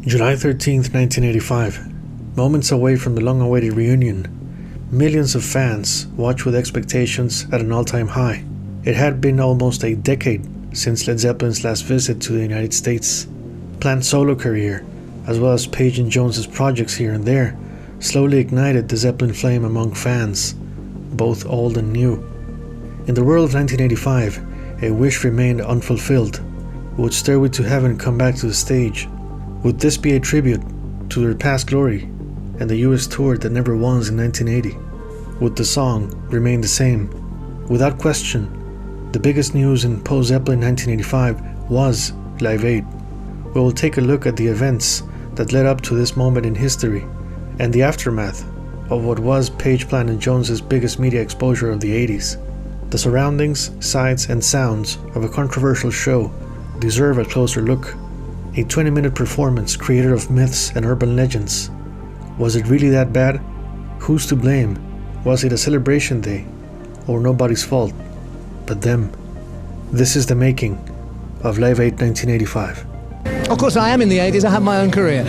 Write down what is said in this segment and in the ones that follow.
July 13th, 1985. Moments away from the long-awaited reunion, millions of fans watch with expectations at an all-time high. It had been almost a decade since Led Zeppelin's last visit to the United States. Plant's solo career, as well as Page and Jones's projects here and there, slowly ignited the Zeppelin flame among fans, both old and new. In the world of 1985, a wish remained unfulfilled. Would Stairway to Heaven come back to the stage? Would this be a tribute to their past glory and the US tour that never was in 1980? Would the song remain the same? Without question, the biggest news in post-Zeppelin 1985 was Live Aid. We will take a look at the events that led up to this moment in history and the aftermath of what was Page, Plant and Jones's biggest media exposure of the 80s. The surroundings, sights and sounds of a controversial show deserve a closer look. A 20-minute performance creator of myths and urban legends. Was it really that bad? Who's to blame? Was it a celebration day or nobody's fault but them? This is the making of Live Aid 1985. Of course, I am in the 80s. I have my own career.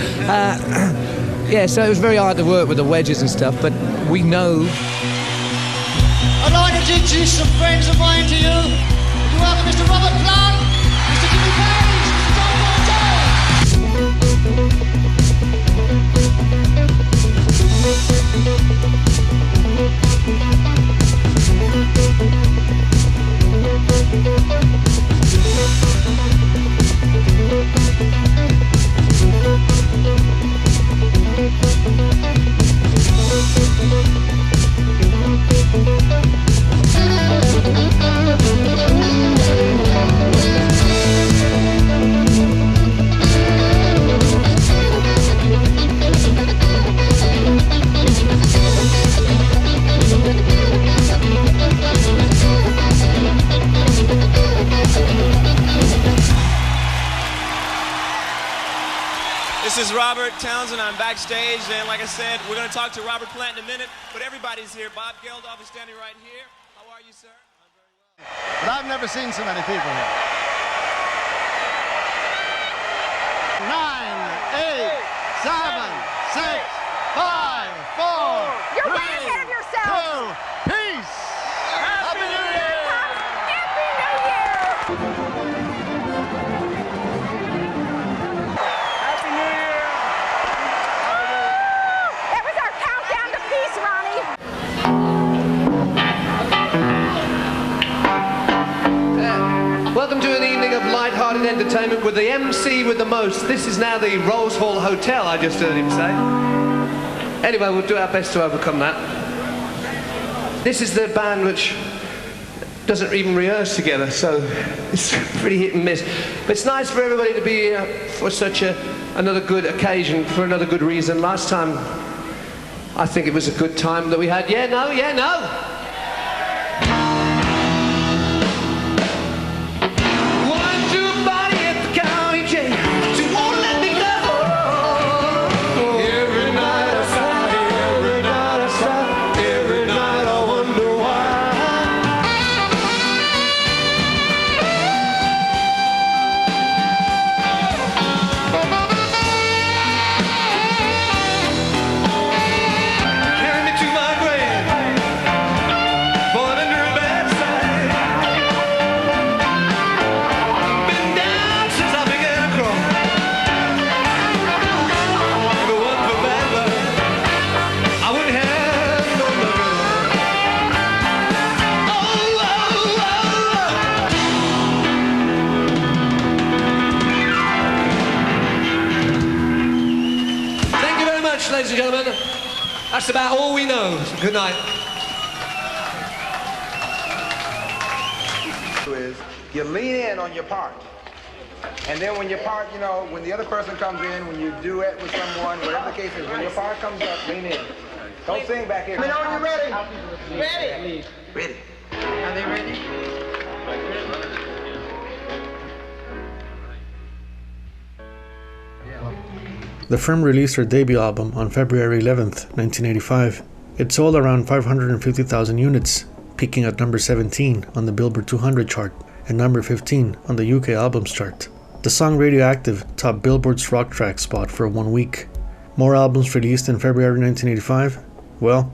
Yeah, so it was very hard to work with the wedges and stuff, but we know. I'd like to introduce some friends of mine to you. Would you welcome Mr. Robert Plant, Mr. Jimmy Page, Mr. This is Robert Townsend. I'm backstage, and like I said, we're going to talk to Robert Plant in a minute, but everybody's here. Bob Geldof is standing right here. How are you, sir? I'm very well. But I've never seen so many people here. 9, 8, 7, 6, 5, 4, You're way ahead of yourself. 2, peace! Happy New Year! Happy New Year! Happy New Year! That was our countdown to peace, Ronnie. Welcome to an evening of light-hearted entertainment with the MC with the most. This is now the Rose Hall Hotel, I just heard him say. Anyway, we'll do our best to overcome that. This is the band which doesn't even rehearse together, so it's pretty hit and miss. But it's nice for everybody to be here for such another good occasion, for another good reason. Last time, I think it was a good time that we had. Yeah, no, yeah, no. Ladies and gentlemen, that's about all we know. Good night. Is you lean in on your part, and then when your part, you know, when the other person comes in, when you duet with someone, whatever the case is, when your part comes up, lean in. Don't sing back here. Let me know when you're ready. Ready. Ready. Are they ready? The firm released their debut album on February 11th, 1985. It sold around 550,000 units, peaking at number 17 on the Billboard 200 chart and number 15 on the UK Albums chart. The song Radioactive topped Billboard's rock track spot for 1 week. More albums released in February 1985? Well,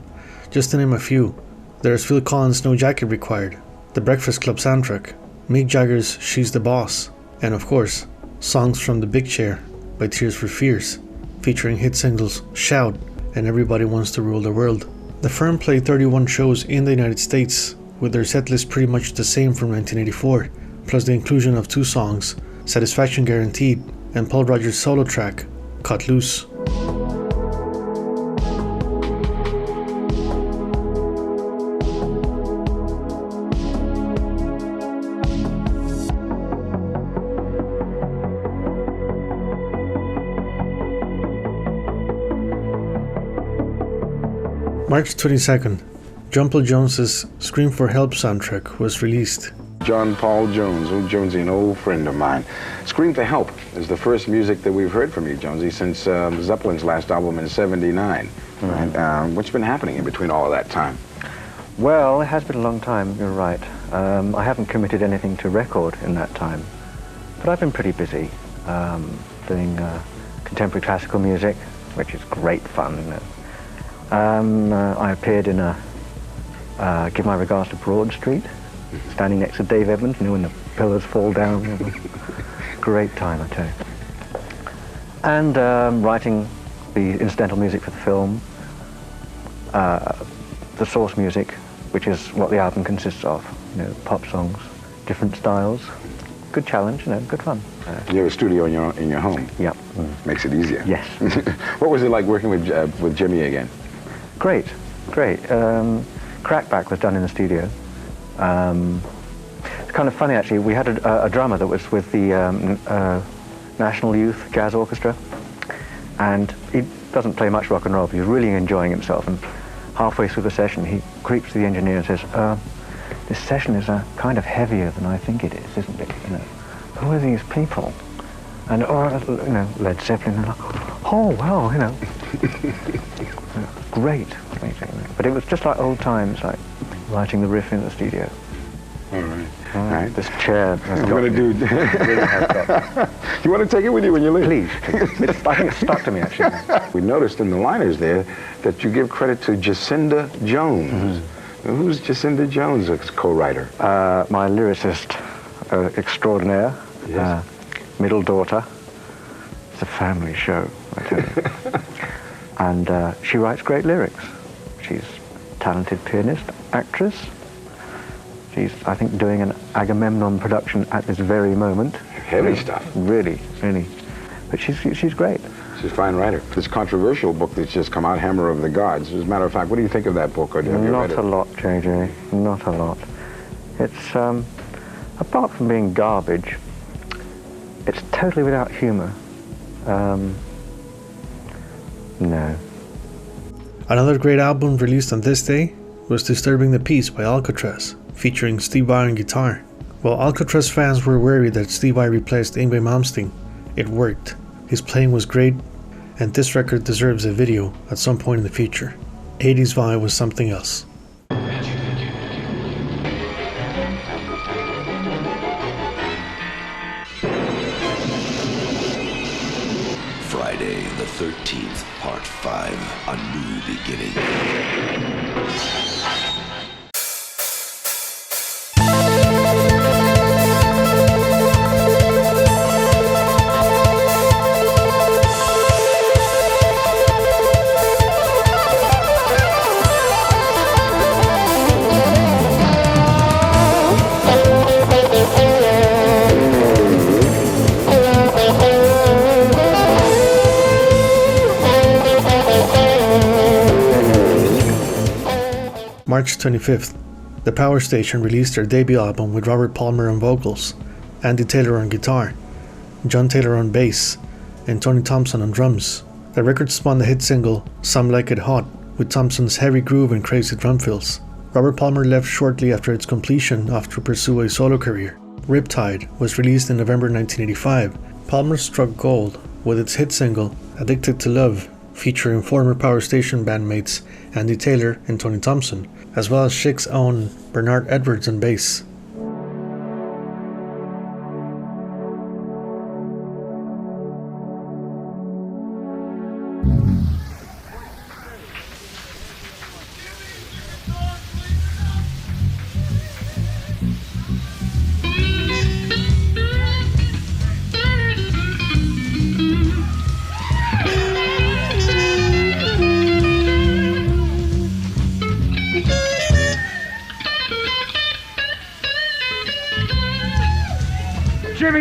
just to name a few, there's Phil Collins' No Jacket Required, The Breakfast Club soundtrack, Mick Jagger's She's the Boss, and of course, Songs from the Big Chair by Tears for Fears, featuring hit singles Shout and Everybody Wants to Rule the World. The firm played 31 shows in the United States, with their setlist pretty much the same from 1984, plus the inclusion of 2 songs, Satisfaction Guaranteed and Paul Rodgers' solo track, Cut Loose. March 22nd, John Paul Jones's Scream for Help soundtrack was released. John Paul Jones, old Jonesy, an old friend of mine. Scream for Help is the first music that we've heard from you, Jonesy, since Zeppelin's last album in '79. Right? What's been happening in between all of that time? Well, it has been a long time, you're right. I haven't committed anything to record in that time, but I've been pretty busy doing contemporary classical music, which is great fun, isn't it? I appeared in a Give My Regards to Broad Street, standing next to Dave Edmunds, when the pillars fall down. Great time, I tell you. And writing the incidental music for the film, the source music, which is what the album consists of. Pop songs, different styles. Good challenge, good fun. You have a studio in your home. Yep. Makes it easier. Yes. What was it like working with Jimmy again? Great. Crackback was done in the studio. It's kind of funny, actually. We had a drummer that was with the National Youth Jazz Orchestra, and he doesn't play much rock and roll, but he's really enjoying himself. And halfway through the session, he creeps to the engineer and says, this session is kind of heavier than I think it is, isn't it? Who are these people? And, Led Zeppelin, and oh, well, great. But it was just like old times, like writing the riff in the studio. All right. This chair has I'm going to do... really has got. You want to take it with you when you leave? Please. I think it's stuck to me, actually. We noticed in the liners there that you give credit to Jacinda Jones. Mm-hmm. Who's Jacinda Jones, a co-writer? My lyricist extraordinaire, yes. Middle daughter. It's a family show, I tell you. And she writes great lyrics. She's a talented pianist, actress. She's, I think, doing an Agamemnon production at this very moment. Heavy stuff. Really. But she's great. She's a fine writer. This controversial book that's just come out, Hammer of the Gods. As a matter of fact, what do you think of that book? Or have you read it? Not a lot, JJ. Not a lot. It's, apart from being garbage, it's totally without humor. No. Another great album released on this day was Disturbing the Peace by Alcatraz, featuring Steve Vai on guitar. While Alcatraz fans were worried that Steve Vai replaced Yngwie Malmsteen, it worked. His playing was great, and this record deserves a video at some point in the future. 80s Vai was something else. Friday the 13th, Part 5, A New Beginning. March 25th, the Power Station released their debut album with Robert Palmer on vocals, Andy Taylor on guitar, John Taylor on bass, and Tony Thompson on drums. The record spawned the hit single Some Like It Hot, with Thompson's heavy groove and crazy drum fills. Robert Palmer left shortly after its completion to pursue a solo career. Riptide was released in November 1985. Palmer struck gold with its hit single Addicted to Love, featuring former Power Station bandmates Andy Taylor and Tony Thompson, as well as Chic's own Bernard Edwards on bass.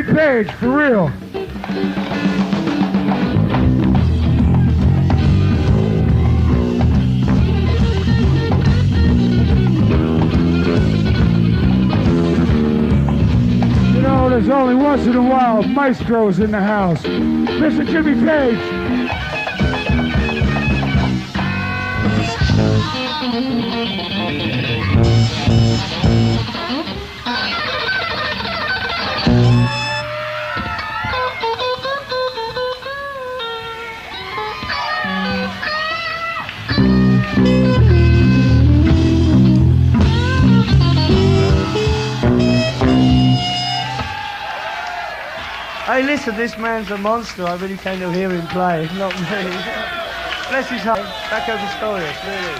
Jimmy Page, for real. You know, there's only once in a while maestros in the house. Mr. Jimmy Page. Hey, listen, this man's a monster. I really came to hear him play. Not me. Bless his heart. Back over Stories, really.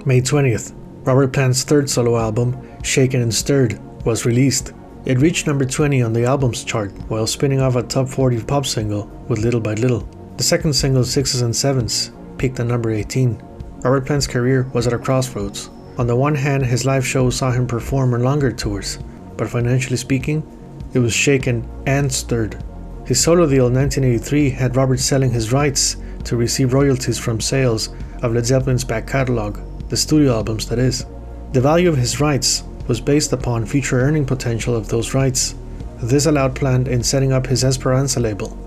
May 20th, Robert Plant's third solo album, Shaken and Stirred, was released. It reached number 20 on the albums chart while spinning off a top 40 pop single with Little by Little. The second single, Sixes and Sevens, peaked at number 18. Robert Plant's career was at a crossroads. On the one hand, his live shows saw him perform on longer tours, but financially speaking, it was shaken and stirred. His solo deal in 1983 had Robert selling his rights to receive royalties from sales of Led Zeppelin's back catalogue, the studio albums that is. The value of his rights was based upon future earning potential of those rights. This allowed Plant in setting up his Esperanza label.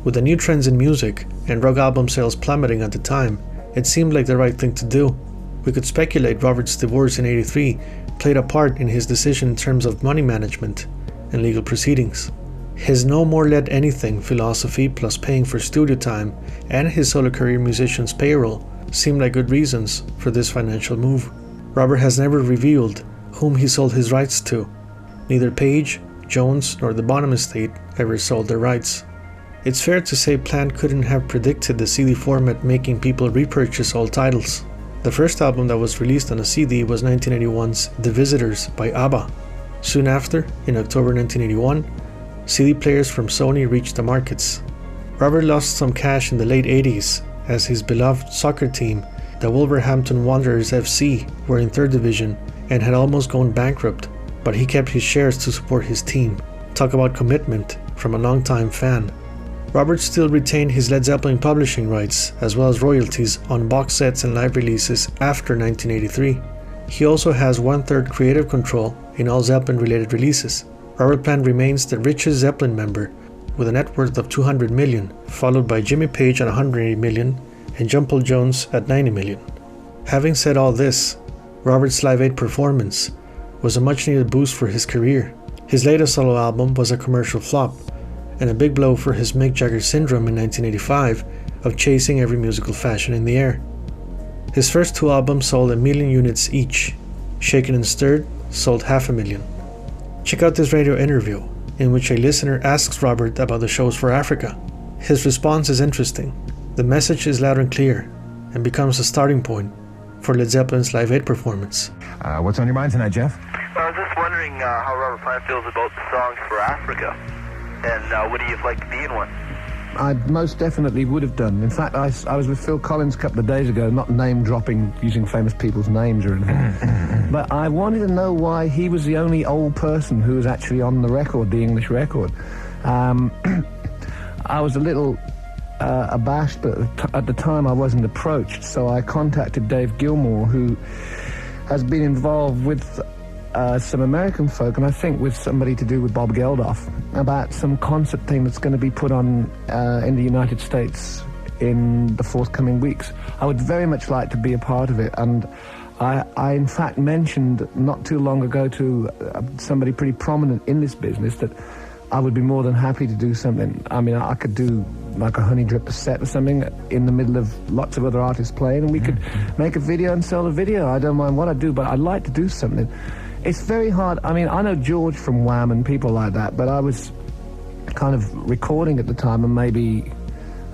With the new trends in music and rock album sales plummeting at the time, it seemed like the right thing to do. We could speculate Robert's divorce in '83 played a part in his decision in terms of money management and legal proceedings. His no more let anything philosophy plus paying for studio time and his solo career musician's payroll seemed like good reasons for this financial move. Robert has never revealed whom he sold his rights to. Neither Page, Jones, nor the Bonham estate ever sold their rights. It's fair to say Plant couldn't have predicted the CD format making people repurchase old titles. The first album that was released on a CD was 1981's The Visitors by ABBA. Soon after, in October 1981, CD players from Sony reached the markets. Robert lost some cash in the late 80s as his beloved soccer team, the Wolverhampton Wanderers FC, were in 3rd division and had almost gone bankrupt, but he kept his shares to support his team. Talk about commitment from a longtime fan. Robert still retained his Led Zeppelin publishing rights as well as royalties on box sets and live releases after 1983. He also has 1/3 creative control in all Zeppelin related releases. Robert Plant remains the richest Zeppelin member with a net worth of $200 million, followed by Jimmy Page at $180 million and John Paul Jones at $90 million. Having said all this, Robert's Live Aid performance was a much needed boost for his career. His latest solo album was a commercial flop, and a big blow for his Mick Jagger syndrome in 1985 of chasing every musical fashion in the air. His first 2 albums sold 1 million units each. Shaken and Stirred sold 500,000. Check out this radio interview in which a listener asks Robert about the shows for Africa. His response is interesting. The message is loud and clear and becomes a starting point for Led Zeppelin's Live Aid performance. What's on your mind tonight, Jeff? I was just wondering how Robert Plant feels about the songs for Africa, and would he have liked to be in one? I most definitely would have done. In fact, I was with Phil Collins a couple of days ago, not name-dropping, using famous people's names or anything, but I wanted to know why he was the only old person who was actually on the record, the English record. I was a little abashed, but at the time I wasn't approached, so I contacted Dave Gilmour, who has been involved with some American folk, and I think with somebody to do with Bob Geldof, about some concert thing that's going to be put on in the United States in the forthcoming weeks. I would very much like to be a part of it, and I in fact mentioned not too long ago to somebody pretty prominent in this business that I would be more than happy to do something. I mean, I could do like a Honey Dripper set or something in the middle of lots of other artists playing, and we could make a video and sell a video. I don't mind what I do, but I'd like to do something. It's very hard. I mean, I know George from Wham and people like that, but I was kind of recording at the time and maybe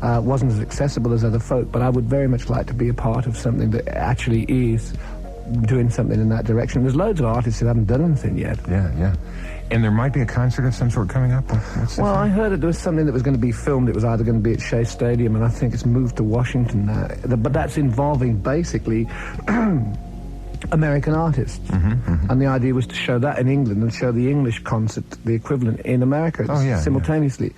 wasn't as accessible as other folk, but I would very much like to be a part of something that actually is doing something in that direction. There's loads of artists who haven't done anything yet. Yeah. And there might be a concert of some sort coming up? Well, I heard that there was something that was going to be filmed. It was either going to be at Shea Stadium, and I think it's moved to Washington now. But that's involving basically American artists. And the idea was to show that in England and show the English concert, the equivalent in America, simultaneously.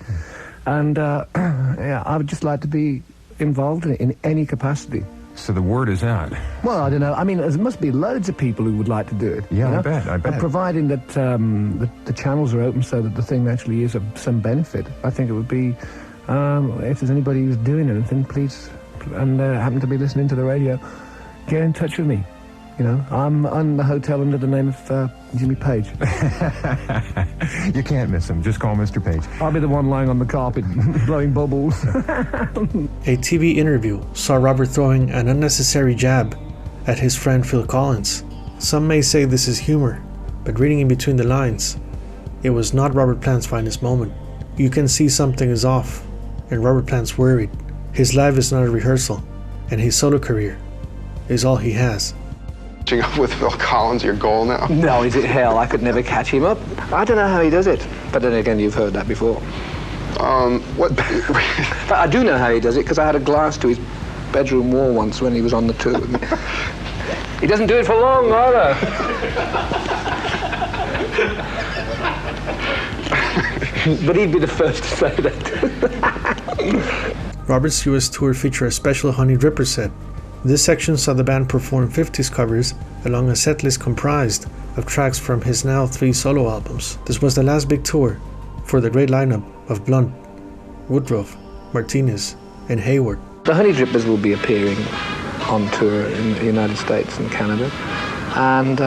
And yeah, I would just like to be involved in it in any capacity. So the word is out. Well, I don't know. I mean, there must be loads of people who would like to do it. Yeah, you know? I bet. And providing that the channels are open so that the thing actually is of some benefit, I think it would be, if there's anybody who's doing anything, please, and happen to be listening to the radio, get in touch with me. You know, I'm on the hotel under the name of Jimmy Page. You can't miss him. Just call Mr. Page. I'll be the one lying on the carpet blowing bubbles. A TV interview saw Robert throwing an unnecessary jab at his friend Phil Collins. Some may say this is humor, but reading in between the lines, it was not Robert Plant's finest moment. You can see something is off, and Robert Plant's worried. His life is not a rehearsal, and his solo career is all he has. Catching up with Phil Collins, your goal now? No, is it hell? I could never catch him up. I don't know how he does it. But then again, you've heard that before. What? But I do know how he does it, because I had a glass to his bedroom wall once when he was on the tour with me. He doesn't do it for long, either. But he'd be the first to say that. Robert's US tour featured a special Honey Dripper set. This section saw the band perform 50s covers along a setlist comprised of tracks from his now 3 solo albums. This was the last big tour for the great lineup of Blunt, Woodruff, Martinez, and Hayward. The Honey Drippers will be appearing on tour in the United States and Canada, and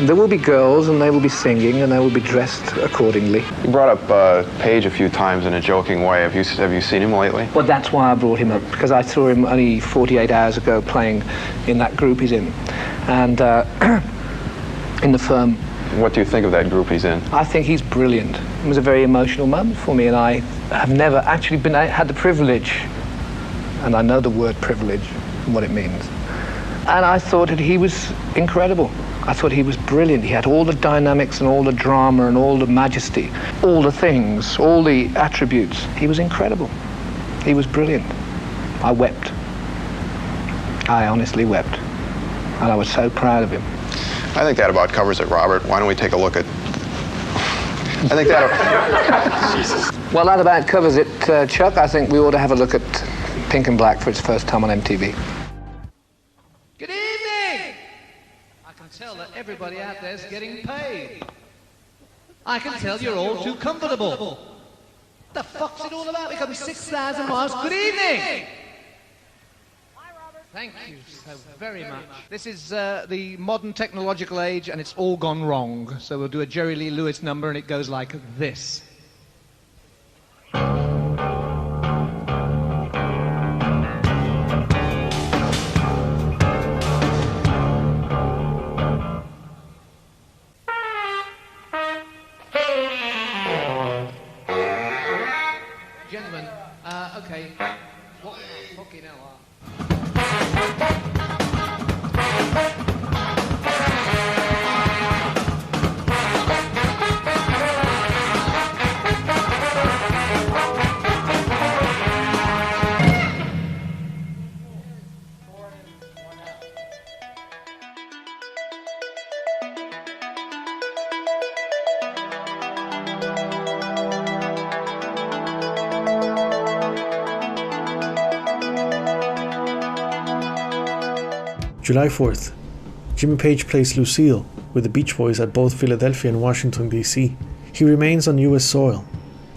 there will be girls, and they will be singing, and they will be dressed accordingly. You brought up Page a few times in a joking way. Have you seen him lately? Well, that's why I brought him up, because I saw him only 48 hours ago playing in that group he's in, and in the Firm. What do you think of that group he's in? I think he's brilliant. It was a very emotional moment for me, and I have never actually had the privilege, and I know the word privilege and what it means, and I thought that he was incredible. I thought he was brilliant. He had all the dynamics and all the drama and all the majesty, all the things, all the attributes. He was incredible. He was brilliant. I wept. I honestly wept. And I was so proud of him. I think that about covers it, Robert. Why don't we take a look at... I think that... Well, that about covers it, Chuck. I think we ought to have a look at Pink and Black for its first time on MTV. Good evening! I can tell that everybody out there's getting paid. I can tell you're all too comfortable. What the fuck's it all about? We've come 6,000 miles. Good evening! Thank you so very much. This is the modern technological age, and it's all gone wrong. So we'll do a Jerry Lee Lewis number, and it goes like this. Gentlemen, okay. What fucking hell are... July 4th, Jimmy Page plays Lucille with the Beach Boys at both Philadelphia and Washington, D.C. He remains on U.S. soil,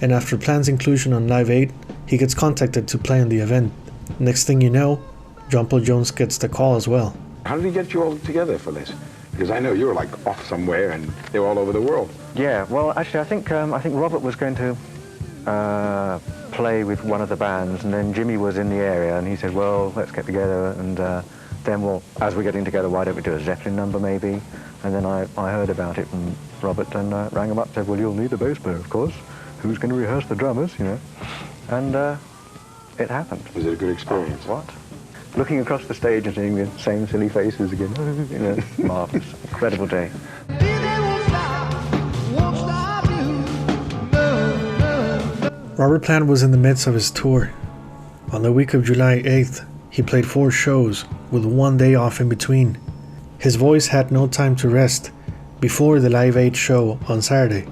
and after Plant's inclusion on Live 8, he gets contacted to play in the event. Next thing you know, John Paul Jones gets the call as well. How did he get you all together for this? Because I know you were like off somewhere and they were all over the world. Yeah, well, actually, I think Robert was going to play with one of the bands, and then Jimmy was in the area, and he said, well, let's get together, and then, well, as we're getting together, why don't we do a Zeppelin number, maybe? And then I heard about it from Robert and rang him up and said, well, you'll need the bass player, of course. Who's going to rehearse the drummers, you know? And it happened. Was it a good experience? What? looking across the stage and seeing the same silly faces again. You know, marvelous, incredible day. Robert Plant was in the midst of his tour. On the week of July 8th, he played 4 shows with 1 day off in between. His voice had no time to rest before the Live Aid show on Saturday.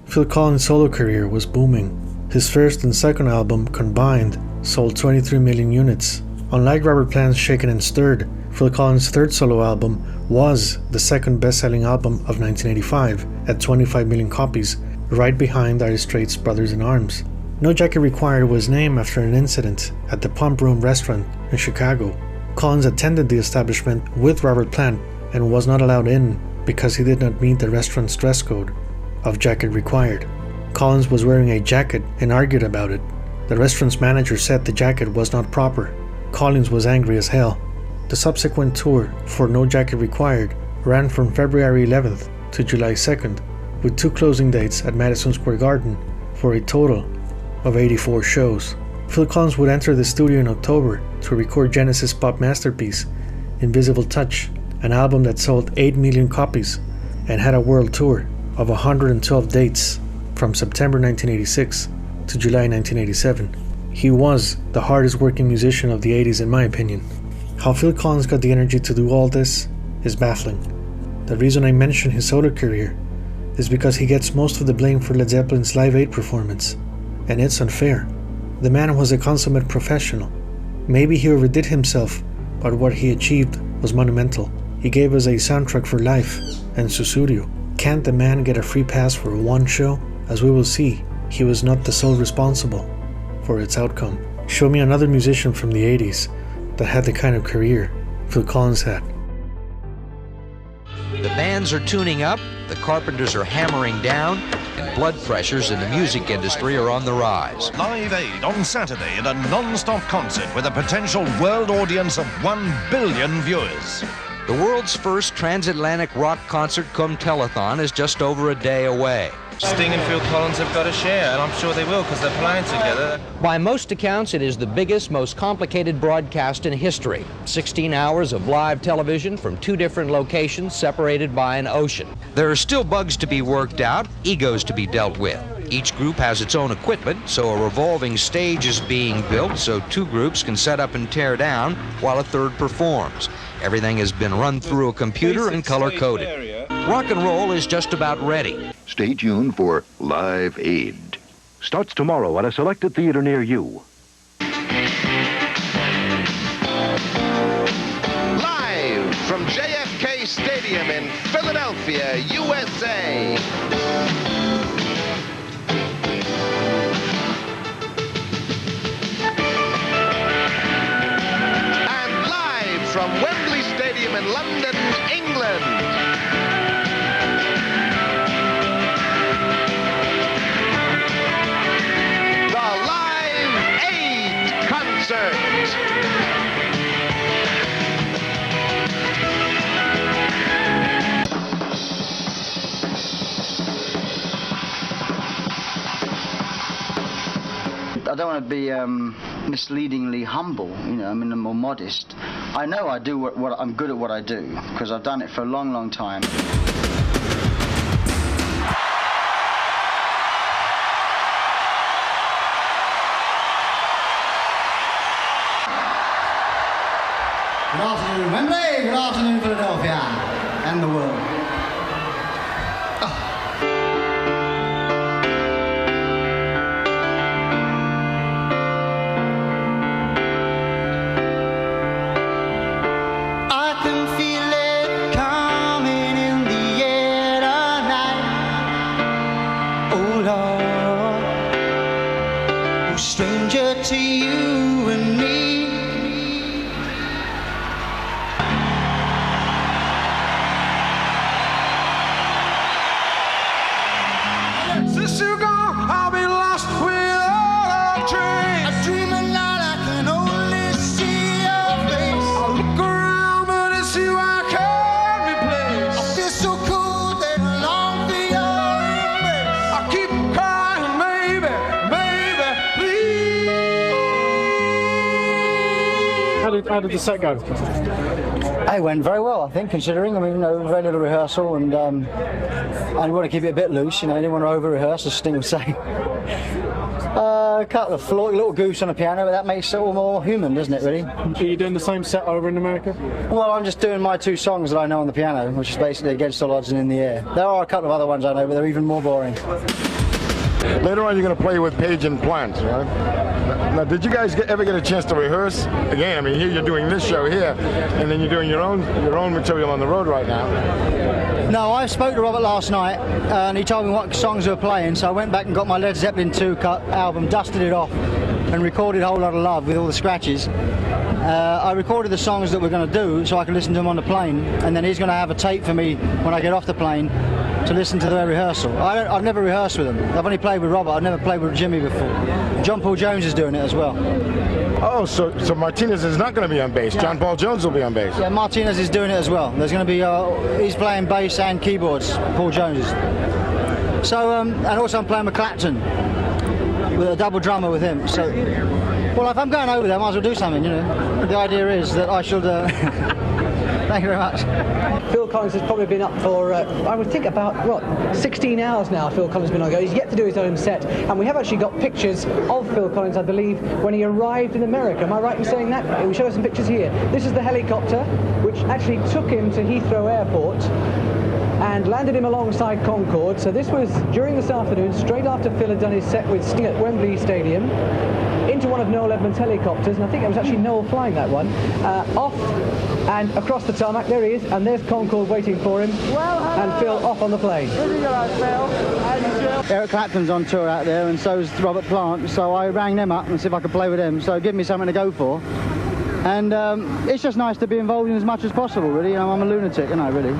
Phil Collins' solo career was booming. His first and second album combined sold 23 million units. Unlike Robert Plant's Shaken and Stirred, Phil Collins' third solo album was the second best-selling album of 1985 at 25 million copies, right behind Dire Straits' Brothers in Arms. No Jacket Required was named after an incident at the Pump Room restaurant in Chicago. Collins attended the establishment with Robert Plant and was not allowed in because he did not meet the restaurant's dress code of Jacket Required. Collins was wearing a jacket and argued about it. The restaurant's manager said the jacket was not proper. Collins was angry as hell. The subsequent tour for No Jacket Required ran from February 11th to July 2nd, with 2 closing dates at Madison Square Garden for a total of 84 shows. Phil Collins would enter the studio in October to record Genesis' pop masterpiece, Invisible Touch, an album that sold 8 million copies and had a world tour of 112 dates from September 1986 to July 1987. He was the hardest working musician of the 80s in my opinion. How Phil Collins got the energy to do all this is baffling. The reason I mention his solo career is because he gets most of the blame for Led Zeppelin's Live Aid performance, and it's unfair. The man was a consummate professional. Maybe he overdid himself, but what he achieved was monumental. He gave us a soundtrack for life and Susudio. Can't the man get a free pass for one show? As we will see, he was not the sole responsible for its outcome. Show me another musician from the 80s that had the kind of career Phil Collins had. The bands are tuning up, the carpenters are hammering down, and blood pressures in the music industry are on the rise. Live Aid on Saturday in a non-stop concert with a potential world audience of 1 billion viewers. The world's first transatlantic rock concert cum telethon is just over a day away. Sting and Phil Collins have got a share, and I'm sure they will because they're playing together. By most accounts, it is the biggest, most complicated broadcast in history. 16 hours of live television from 2 different locations separated by an ocean. There are still bugs to be worked out, egos to be dealt with. Each group has its own equipment, so a revolving stage is being built so 2 groups can set up and tear down while a third performs. Everything has been run through a computer and color-coded. Rock and roll is just about ready. Stay tuned for Live Aid. Starts tomorrow at a selected theater near you. Live from JFK Stadium in Philadelphia, USA. London, England. The Live Aid Concert. I don't want to be misleadingly humble, you know, I mean, I'm more modest. I know I do what I'm good at what I do, because I've done it for a long, long time. Good afternoon, Wembley. Good afternoon, Philadelphia, and the world. Stranger to you and me. Since you're gone, I'll be lost without a trace. I dream at night, I can only see your face. I look around, but it's you I can't replace. I feel so cold and long for your embrace. I keep crying, maybe, please. How did the set go? It went very well, I think, considering. I mean, you know, very little rehearsal, and I want to keep it a bit loose, you know, I didn't want to over-rehearse, as Sting would say. A couple of little goose on the piano, but that makes it all more human, doesn't it, really? Are you doing the same set over in America? Well, I'm just doing my two songs that I know on the piano, which is basically Against All Odds and In the Air. There are a couple of other ones I know, but they're even more boring. Later on, you're going to play with Page and Plant, right? Now, did you guys ever get a chance to rehearse? Again, I mean, here you're doing this show here, and then you're doing your own material on the road right now. No, I spoke to Robert last night, and he told me what songs we were playing, so I went back and got my Led Zeppelin 2 album, dusted it off, and recorded a whole lot of Love with all the scratches. I recorded the songs that we're going to do so I can listen to them on the plane, and then he's going to have a tape for me when I get off the plane to listen to their rehearsal. I've never rehearsed with them. I've only played with Robert. I've never played with Jimmy before. John Paul Jones is doing it as well. Oh, so Martinez is not going to be on bass. Yeah. John Paul Jones will be on bass. Yeah, Martinez is doing it as well. There's going to be he's playing bass and keyboards. Paul Jones is. So and also I'm playing with Clapton with a double drummer with him. So, well, if I'm going over there, I might as well do something. You know, the idea is that I should. Thank you very much. Phil Collins has probably been up for, I would think about, 16 hours now Phil Collins has been on go. He's yet to do his own set, and we have actually got pictures of Phil Collins, I believe, when he arrived in America. Am I right in saying that? We show us some pictures here. This is the helicopter, which actually took him to Heathrow Airport and landed him alongside Concorde. So this was during this afternoon, straight after Phil had done his set with Sting at Wembley Stadium, into one of Noel Edmonds' helicopters, and I think it was actually Noel flying that one, off and across the tarmac. There he is, and there's Concorde waiting for him, and Phil off on the plane. Eric Clapton's on tour out there, and so's Robert Plant, so I rang them up and see if I could play with them, so give me something to go for. And it's just nice to be involved in as much as possible, really. You know, I'm a lunatic, you know, really.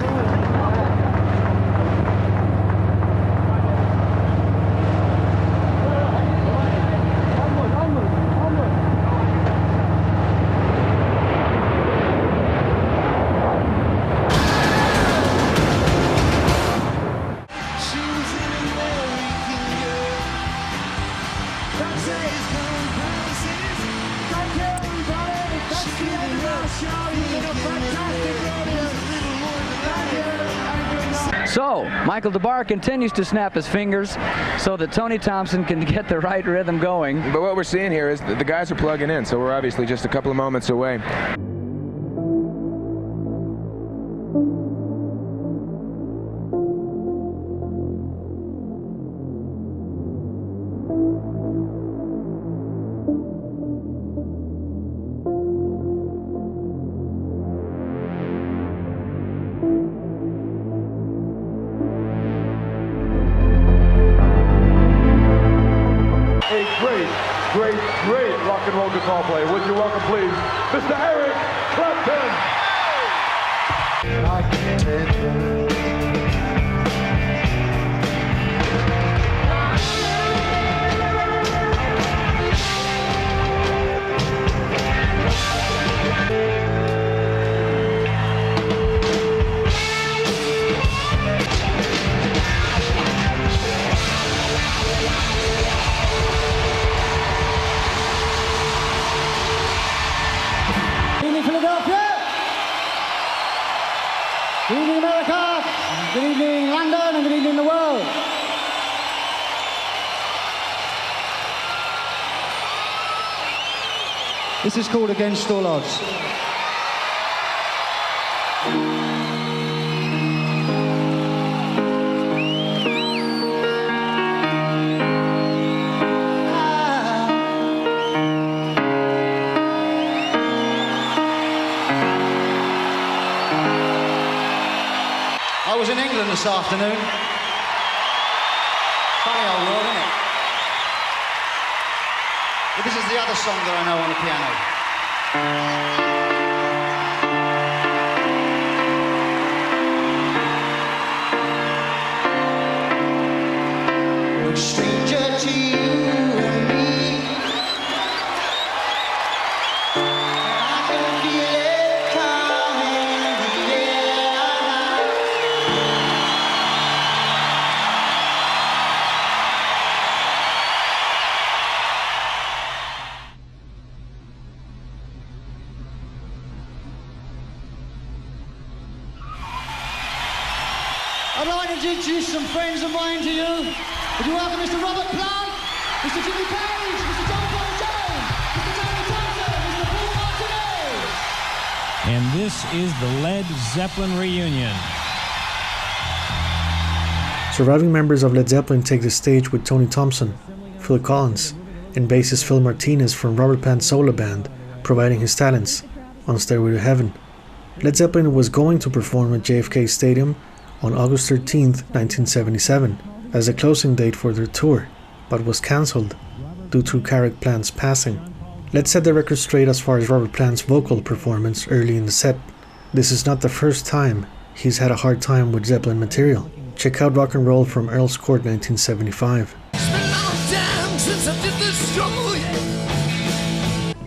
So, Michael DeBar continues to snap his fingers so that Tony Thompson can get the right rhythm going. But what we're seeing here is the guys are plugging in, so we're obviously just a couple of moments away. Great rock and roll guitar player. Would you welcome, please, Mr. Eric Clapton? Good evening, Philadelphia. Good evening, America. Good evening, London, and good evening, the world. This is called Against All Odds. I was in England this afternoon. Funny old world, isn't it? But this is the other song that I know on the piano. Stranger to you and me, I can feel it coming in the air. I'd like to introduce some friends of mine to you. Would you welcome Mr. Robert Plant, Mr. Jimmy Page, Mr. John Paul Jones, Mr. Tony Thompson, Mr. Paul Martinez. And this is the Led Zeppelin reunion. Surviving members of Led Zeppelin take the stage with Tony Thompson, Phil Collins, and bassist Paul Martinez from Robert Plant's solo band, providing his talents on Stairway to Heaven. Led Zeppelin was going to perform at JFK Stadium on August 13, 1977, as a closing date for their tour, but was cancelled due to Carrick Plant's passing. Let's set the record straight as far as Robert Plant's vocal performance early in the set. This is not the first time he's had a hard time with Zeppelin material. Check out Rock and Roll from Earl's Court 1975.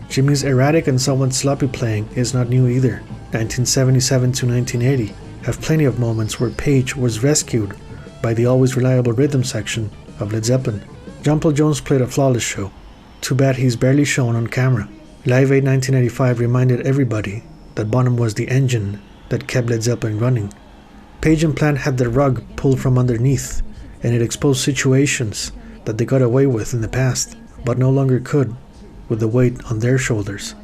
Jimmy's erratic and somewhat sloppy playing is not new either. 1977 to 1980 have plenty of moments where Page was rescued by the always reliable rhythm section of Led Zeppelin. John Paul Jones played a flawless show. Too bad he's barely shown on camera. Live Aid 1985 reminded everybody that Bonham was the engine that kept Led Zeppelin running. Page and Plant had the rug pulled from underneath, and it exposed situations that they got away with in the past, but no longer could, with the weight on their shoulders.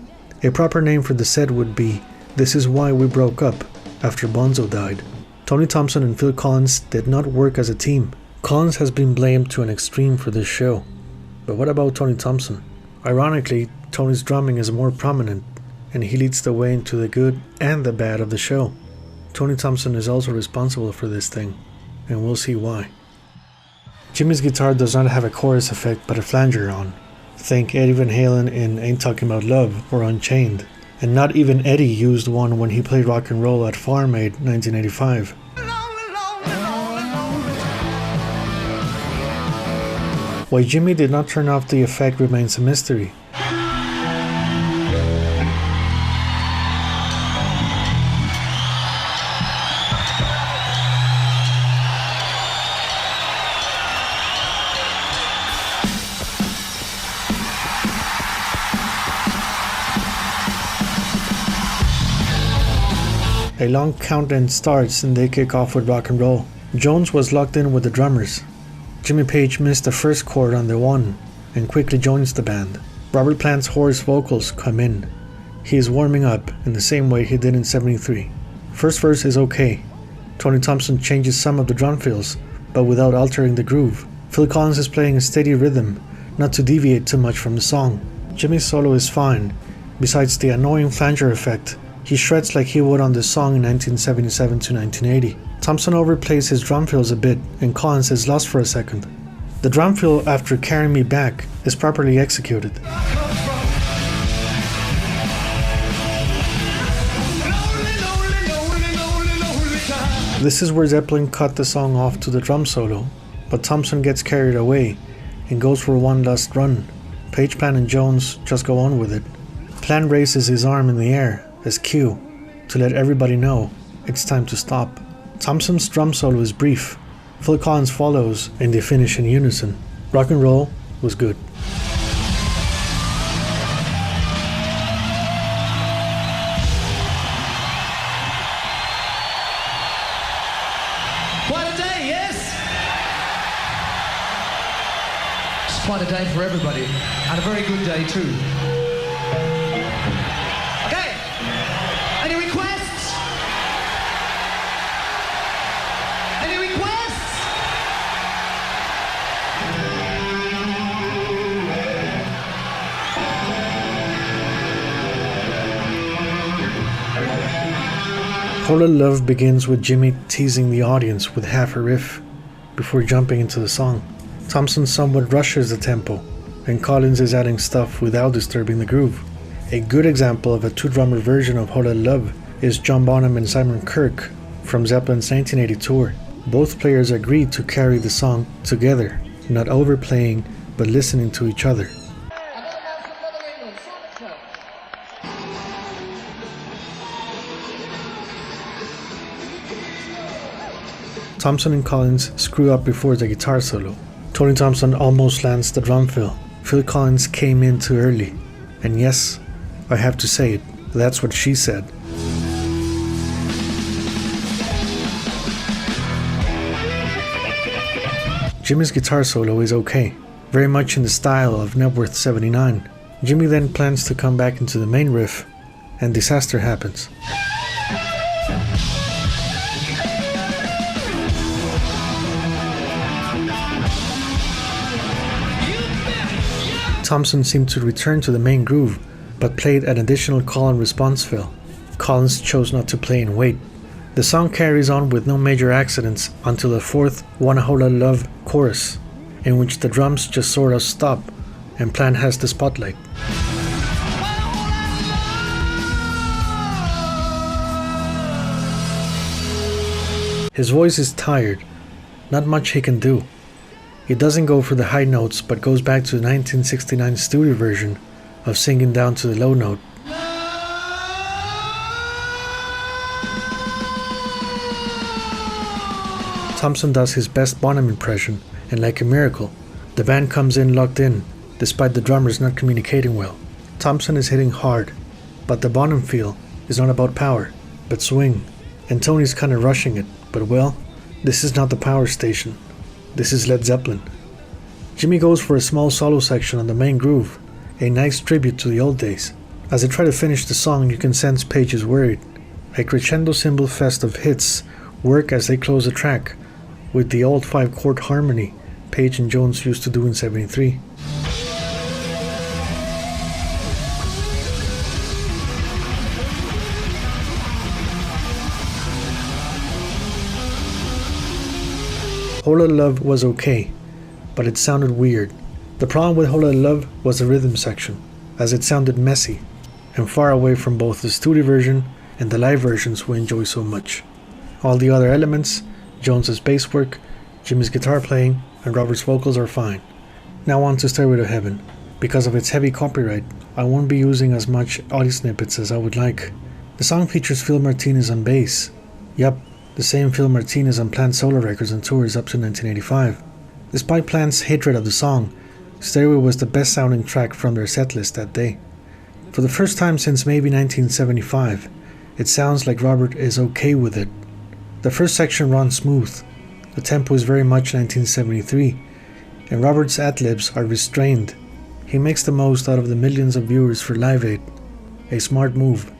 A proper name for the set would be This Is Why We Broke Up, after Bonzo died. Tony Thompson and Phil Collins did not work as a team. Collins has been blamed to an extreme for this show. But what about Tony Thompson? Ironically, Tony's drumming is more prominent, and he leads the way into the good and the bad of the show. Tony Thompson is also responsible for this thing, and we'll see why. Jimmy's guitar does not have a chorus effect but a flanger on. Think Eddie Van Halen in Ain't Talking About Love or Unchained. And not even Eddie used one when he played Rock and Roll at Farm Aid 1985. Why Jimmy did not turn off the effect remains a mystery. A long countdown starts and they kick off with Rock and Roll. Jones was locked in with the drummers. Jimmy Page missed the first chord on the one and quickly joins the band. Robert Plant's hoarse vocals come in. He is warming up in the same way he did in '73. First verse is okay. Tony Thompson changes some of the drum fills, but without altering the groove. Phil Collins is playing a steady rhythm, not to deviate too much from the song. Jimmy's solo is fine. Besides the annoying flanger effect, he shreds like he would on this song in 1977 to 1980. Thompson overplays his drum fills a bit and Collins is lost for a second. The drum fill after Carry Me Back is properly executed. This is where Zeppelin cut the song off to the drum solo, but Thompson gets carried away and goes for one last run. Page, Plant and Jones just go on with it. Plant raises his arm in the air as cue to let everybody know it's time to stop. Thompson's drum solo is brief. Phil Collins follows and they finish in unison. Rock and roll was good. Quite a day, yes? It's quite a day for everybody, and a very good day too. Okay, any requests? Any requests? Lotta Love begins with Jimmy teasing the audience with half a riff before jumping into the song. Thompson somewhat rushes the tempo, and Collins is adding stuff without disturbing the groove. A good example of a two-drummer version of Lotta Love is John Bonham and Simon Kirke from Zeppelin's 1980 tour. Both players agreed to carry the song together, not overplaying but listening to each other. Thompson and Collins screw up before the guitar solo. Tony Thompson almost lands the drum fill. Phil Collins came in too early. And yes, I have to say it, that's what she said. Jimmy's guitar solo is okay, very much in the style of Knebworth 79. Jimmy then plans to come back into the main riff, and disaster happens. Thompson seemed to return to the main groove, but played an additional call and response fill. Collins chose not to play and wait. The song carries on with no major accidents until the fourth Wanna Lotta Love chorus, in which the drums just sort of stop and Plant has the spotlight. His voice is tired, not much he can do. He doesn't go for the high notes but goes back to the 1969 studio version of singing down to the low note. Thompson does his best Bonham impression, and like a miracle, the band comes in locked in, despite the drummers not communicating well. Thompson is hitting hard, but the Bonham feel is not about power, but swing, and Tony's kinda rushing it, but well, this is not the power station. This is Led Zeppelin. Jimmy goes for a small solo section on the main groove, a nice tribute to the old days. As they try to finish the song, you can sense Page is worried. A crescendo cymbal fest of hits work as they close the track, with the old 5-chord harmony Page and Jones used to do in '73. Lotta Love was okay, but it sounded weird. The problem with Lotta Love was the rhythm section, as it sounded messy and far away from both the studio version and the live versions we enjoy so much. All the other elements, Jones's bass work, Jimmy's guitar playing, and Robert's vocals are fine. Now on to Stairway to Heaven. Because of its heavy copyright, I won't be using as much audio snippets as I would like. The song features Phil Martinez on bass. Yup, the same Phil Martinez on Plant's solo records and tours up to 1985. Despite Plant's hatred of the song, Stairway was the best sounding track from their setlist that day. For the first time since maybe 1975, it sounds like Robert is okay with it. The first section runs smooth, the tempo is very much 1973, and Robert's ad-libs are restrained. He makes the most out of the millions of viewers for Live Aid, a smart move.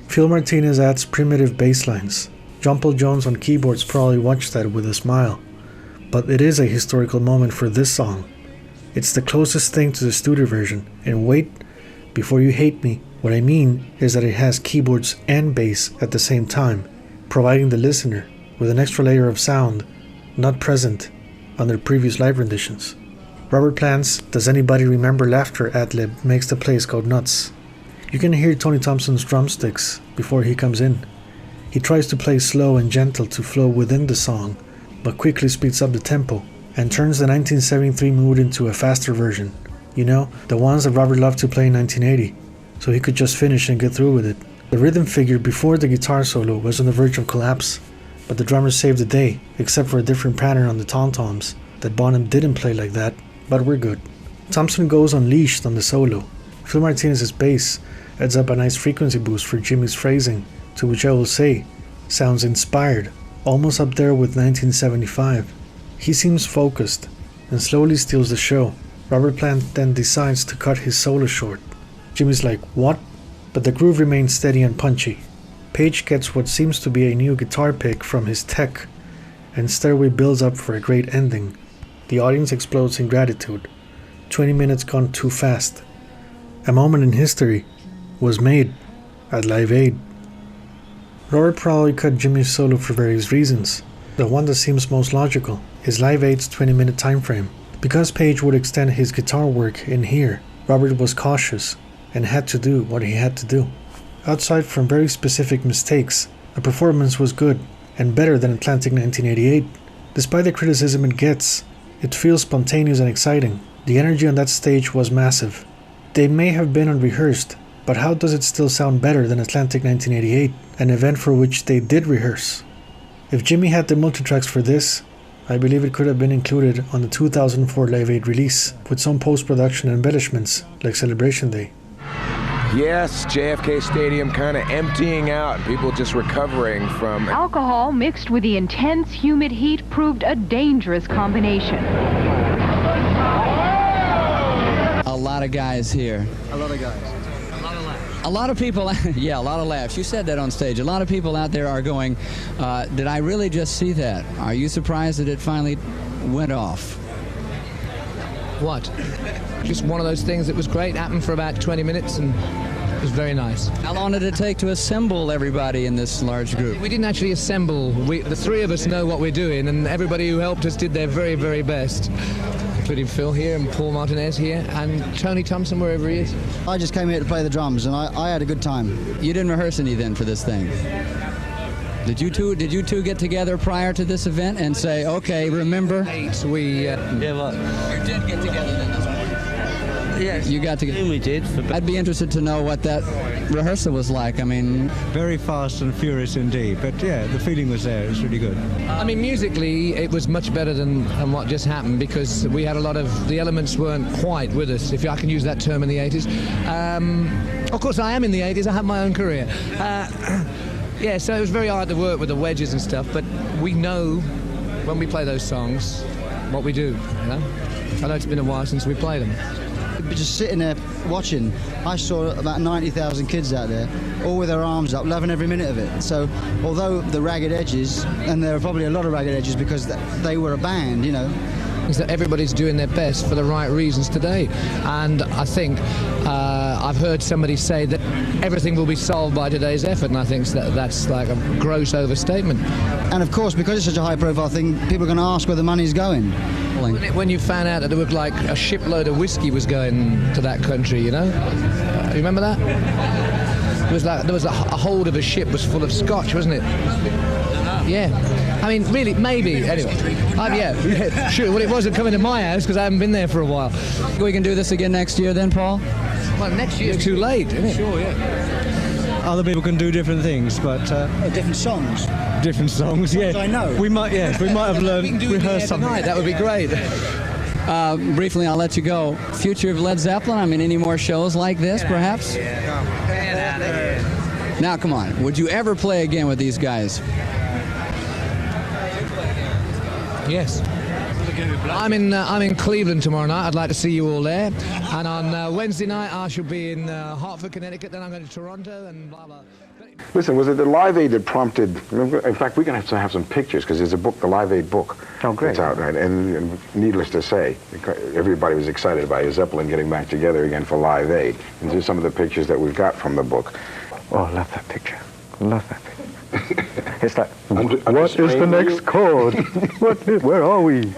Phil Martinez adds primitive bass lines. John Paul Jones on keyboards probably watched that with a smile, but it is a historical moment for this song. It's the closest thing to the studio version, and wait, before you hate me, what I mean is that it has keyboards and bass at the same time, providing the listener with an extra layer of sound not present on their previous live renditions. Robert Plant's Does Anybody Remember Laughter ad-lib makes the place go nuts. You can hear Tony Thompson's drumsticks before he comes in. He tries to play slow and gentle to flow within the song, but quickly speeds up the tempo and turns the 1973 mood into a faster version. You know, the ones that Robert loved to play in 1980, so he could just finish and get through with it. The rhythm figure before the guitar solo was on the verge of collapse, but the drummer saved the day, except for a different pattern on the tom-toms that Bonham didn't play like that, but we're good. Thompson goes unleashed on the solo. Phil Martinez's bass adds up a nice frequency boost for Jimmy's phrasing, to which I will say, sounds inspired, almost up there with 1975. He seems focused, and slowly steals the show. Robert Plant then decides to cut his solo short. Jimmy's like, what? But the groove remains steady and punchy. Page gets what seems to be a new guitar pick from his tech, and Stairway builds up for a great ending. The audience explodes in gratitude. 20 minutes gone too fast. A moment in history was made at Live Aid. Robert probably cut Jimmy's solo for various reasons. The one that seems most logical is Live Aid's 20-minute time frame. Because Page would extend his guitar work in here, Robert was cautious and had to do what he had to do. Outside from very specific mistakes, the performance was good and better than Atlantic 1988. Despite the criticism it gets, it feels spontaneous and exciting. The energy on that stage was massive. They may have been unrehearsed, but how does it still sound better than Atlantic 1988, an event for which they did rehearse? If Jimmy had the multitracks for this, I believe it could have been included on the 2004 Live Aid release, with some post-production embellishments, like Celebration Day. Yes, JFK Stadium kind of emptying out, people just recovering from... Alcohol mixed with the intense, humid heat proved a dangerous combination. A lot of guys here. A lot of guys. A lot of people, yeah, a lot of laughs. You said that on stage. A lot of people out there are going, did I really just see that? Are you surprised that it finally went off? What? Just one of those things that was great, happened for about 20 minutes and it was very nice. How long did it take to assemble everybody in this large group? We didn't actually assemble. The three of us know what we're doing, and everybody who helped us did their very, very best. Including Phil here and Paul Martinez here and Tony Thompson wherever he is. I just came here to play the drums and I had a good time. You didn't rehearse any then for this thing? Did you two get together prior to this event and say, okay, remember? We You did get together then this morning. Yes. You got together? We did. I'd be interested to know what that rehearsal was like. I mean... Very fast and furious indeed, but yeah, the feeling was there. It was really good. I mean, musically, it was much better than what just happened because we had a lot of... The elements weren't quite with us, if I can use that term in the 80s. Of course, I am in the 80s. I have my own career. Yeah, so it was very hard to work with the wedges and stuff, but we know when we play those songs what we do, you know? I know it's been a while since we played them. Just sitting there watching, I saw about 90,000 kids out there, all with their arms up, loving every minute of it. So, although the ragged edges, and there are probably a lot of ragged edges because they were a band, you know. Is that everybody's doing their best for the right reasons today. And I think I've heard somebody say that everything will be solved by today's effort, and I think that's like a gross overstatement. And of course, because it's such a high-profile thing, people are going to ask where the money's going. When you found out that there was like a shipload of whiskey was going to that country, you know? You remember that? There was a hold of a ship was full of scotch, wasn't it? Yeah. I mean, really, maybe. Anyway. Yeah, sure. Well, it wasn't coming to my house because I haven't been there for a while. We can do this again next year then, Paul? Well, next year's too late, isn't it? Sure, yeah. Other people can do different things, but... different songs? Different songs, yeah. I know. We might have learned, rehearsed something. Tonight, that would be great. Briefly, I'll let you go. Future of Led Zeppelin, I mean, any more shows like this, perhaps? Now, come on. Would you ever play again with these guys? Yes. I'm in Cleveland tomorrow night. I'd like to see you all there. And on Wednesday night, I shall be in Hartford, Connecticut. Then I'm going to Toronto and blah, blah. Listen, was it the Live Aid that prompted... In fact, we're going to have some pictures because there's a book, the Live Aid book. Oh, great. It's out, right? And needless to say, everybody was excited about Zeppelin getting back together again for Live Aid. And these are some of the pictures that we've got from the book. Oh, I love that picture. I love that picture. It's like, what is the next chord? Where are we?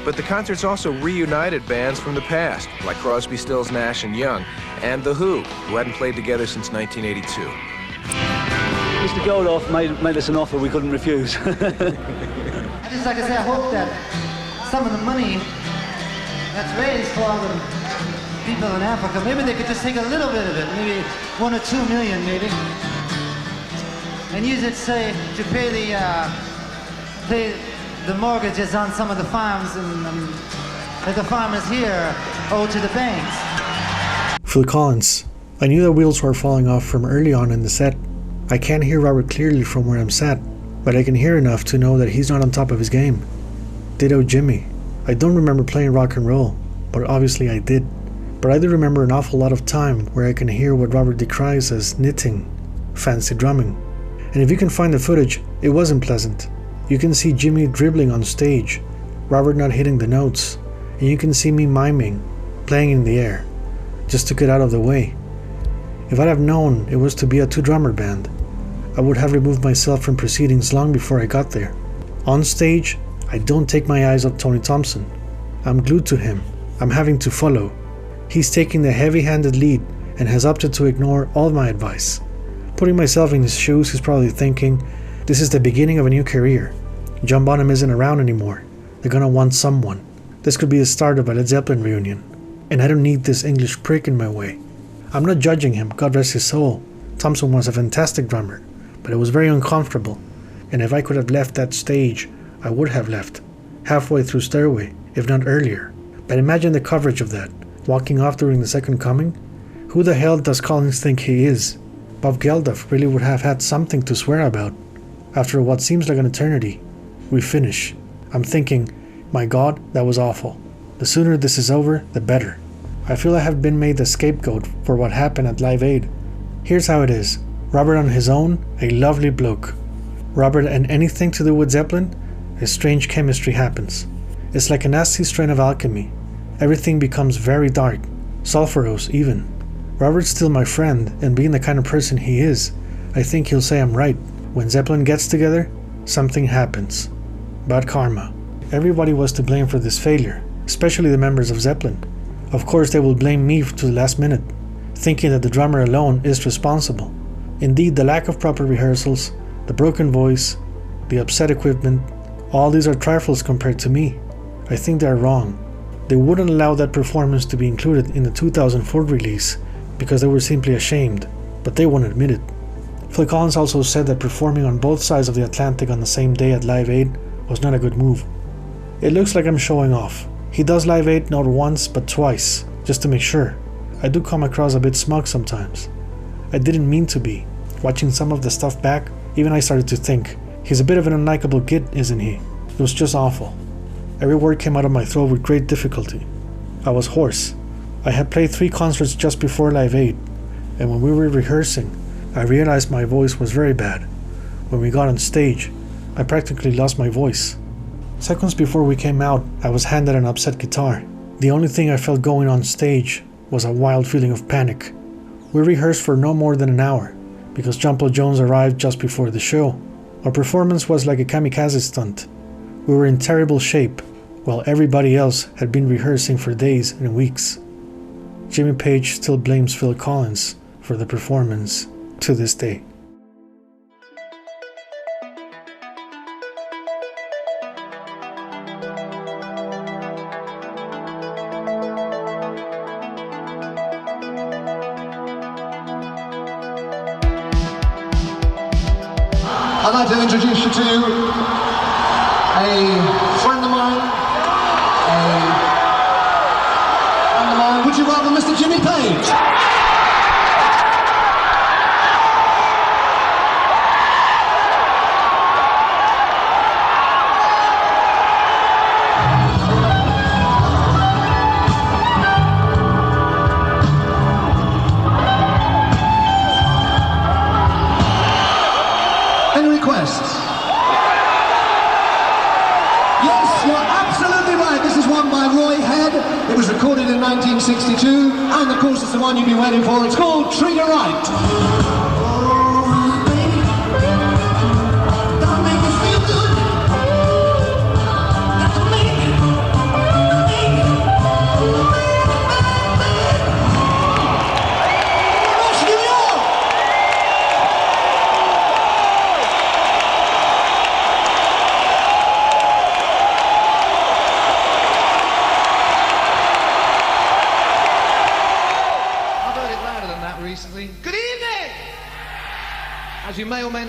But the concerts also reunited bands from the past, like Crosby, Stills, Nash & Young, and The Who hadn't played together since 1982. Mr. Geldof made us an offer we couldn't refuse. I just like to say, I hope that some of the money that's raised for all the people in Africa, maybe they could just take a little bit of it, maybe 1 or 2 million, maybe, and use it, say, to pay the mortgages on some of the farms that the farmers here owe to the banks. Phil Collins. I knew the wheels were falling off from early on in the set. I can't hear Robert clearly from where I'm sat, but I can hear enough to know that he's not on top of his game. Ditto Jimmy. I don't remember playing rock and roll, but obviously I did. But I do remember an awful lot of time where I can hear what Robert decries as knitting, fancy drumming. And if you can find the footage, it wasn't pleasant. You can see Jimmy dribbling on stage, Robert not hitting the notes, and you can see me miming, playing in the air, just to get out of the way. If I'd have known it was to be a 2-drummer band, I would have removed myself from proceedings long before I got there. On stage, I don't take my eyes off Tony Thompson. I'm glued to him. I'm having to follow. He's taking the heavy-handed lead and has opted to ignore all my advice. Putting myself in his shoes, he's probably thinking, this is the beginning of a new career. John Bonham isn't around anymore. They're gonna want someone. This could be the start of a Led Zeppelin reunion. And I don't need this English prick in my way. I'm not judging him, God rest his soul. Thompson was a fantastic drummer, but it was very uncomfortable. And if I could have left that stage, I would have left. Halfway through Stairway, if not earlier. But imagine the coverage of that. Walking off during the second coming? Who the hell does Collins think he is? Bob Geldof really would have had something to swear about. After what seems like an eternity, we finish. I'm thinking, my God, that was awful. The sooner this is over, the better. I feel I have been made the scapegoat for what happened at Live Aid. Here's how it is. Robert on his own, a lovely bloke. Robert and anything to do with Zeppelin, a strange chemistry happens. It's like a nasty strain of alchemy. Everything becomes very dark, sulfurous even. Robert's still my friend, and being the kind of person he is, I think he'll say I'm right. When Zeppelin gets together, something happens. Bad karma. Everybody was to blame for this failure, especially the members of Zeppelin. Of course they will blame me to the last minute, thinking that the drummer alone is responsible. Indeed, the lack of proper rehearsals, the broken voice, the upset equipment, all these are trifles compared to me. I think they are wrong. They wouldn't allow that performance to be included in the 2004 release because they were simply ashamed, but they won't admit it. Phil Collins also said that performing on both sides of the Atlantic on the same day at Live Aid was not a good move. It looks like I'm showing off. He does Live Aid not once but twice, just to make sure. I do come across a bit smug sometimes. I didn't mean to be. Watching some of the stuff back, even I started to think, he's a bit of an unlikable git, isn't he? It was just awful. Every word came out of my throat with great difficulty. I was hoarse. I had played 3 concerts just before Live Aid, and when we were rehearsing, I realized my voice was very bad. When we got on stage, I practically lost my voice. Seconds before we came out, I was handed an upset guitar. The only thing I felt going on stage was a wild feeling of panic. We rehearsed for no more than an hour, because John Paul Jones arrived just before the show. Our performance was like a kamikaze stunt. We were in terrible shape, while everybody else had been rehearsing for days and weeks. Jimmy Page still blames Phil Collins for the performance to this day. I'd like to introduce you to a friend of mine. Would you welcome Mr. Jimmy Page? Any requests? Yes, you're absolutely right. This is one by Roy Head. It was recorded in 1962, and of course it's the one you've been waiting for. It's called Treat Her Right.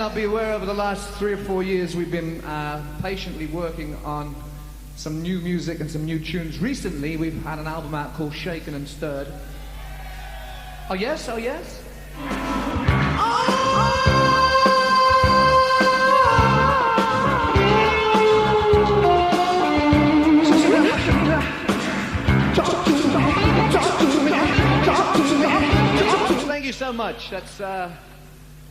not be aware, over the last 3 or 4 years, we've been patiently working on some new music and some new tunes. Recently, we've had an album out called Shaken and Stirred. Oh yes, oh yes? Thank you so much.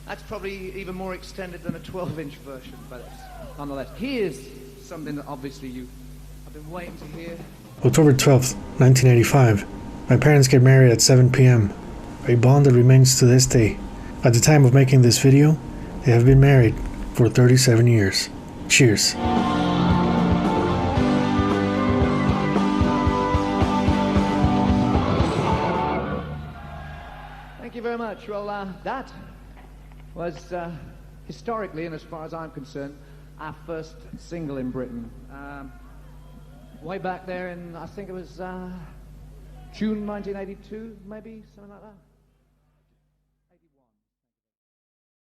That's probably even more extended than a 12-inch version, but nonetheless. Here's something that obviously you have been waiting to hear. October 12th, 1985. My parents get married at 7 p.m. A bond that remains to this day. At the time of making this video, they have been married for 37 years. Cheers. Thank you very much. Well, that was historically, and as far as I'm concerned, our first single in Britain. Way back there in, I think it was June 1982, maybe, something like that.